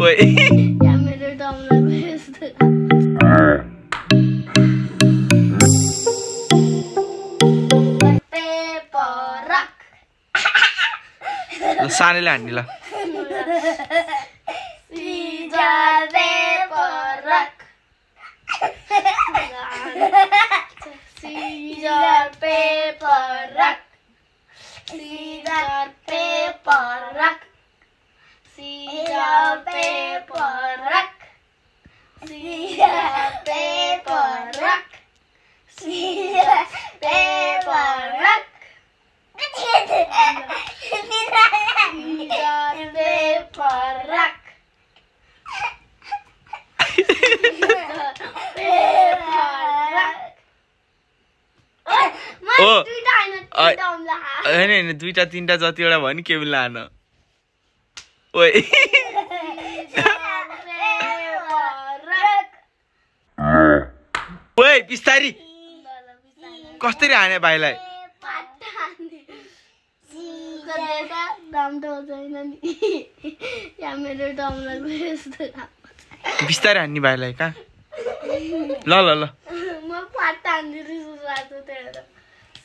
ओए या मेरो डमला यस्तो पेपर रक सानैले हान्ने ल scissor paper rock Caesar paper rock. Caesar paper rock. Caesar paper rock. Caesar paper rock. Caesar paper rock. Caesar paper rock. हैन दुईटा तीनटा जतिवटा भयो नि केही लान ओए ओए बिस्तारी कसरी हाने भाइलाई बिस्तारै हान्ने भाइलाई कहाँ ल ल ल म पाटा हान्दिरहेछु रातो त्यहाँ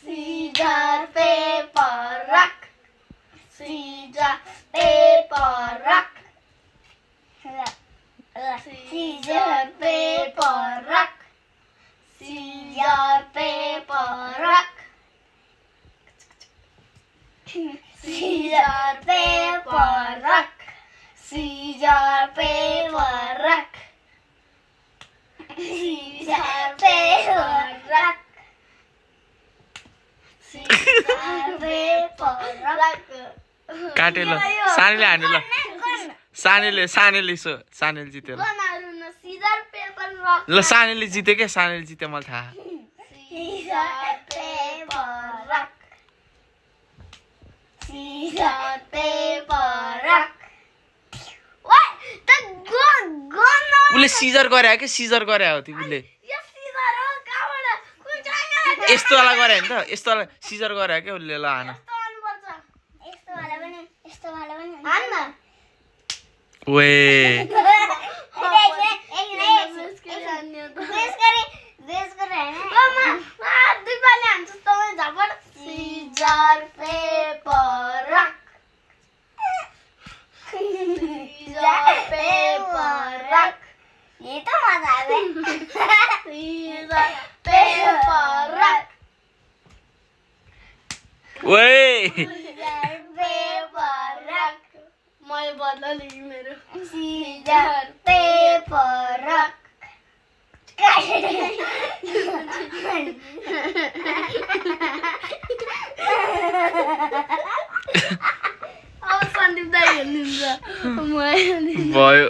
Caesar paper rock. Caesar paper rock. Caesar paper rock. Caesar paper rock. Caesar paper rock. Caesar paper rock. Caesar paper rock. काटे ल सानैले हान्यो ल सानैले जित्यो ल सानैले जित्यो क्या सानैले जित्यो मलाई थाहा उसले सिजर गरे क्या सिजर गरे हो तिमीले यस्तो वाला गरे नि त यस्तो वाला सिजर गरे क्या उसले ल हान ओए Caesar paper rock. Caesar paper rock. ये तो मजा आ गया Caesar paper rock. ओए Caesar paper rock. मैं बदला ली मेरो Caesar paper rock. अब सन्दीप दाइ हेर्नुहुन्छ भयो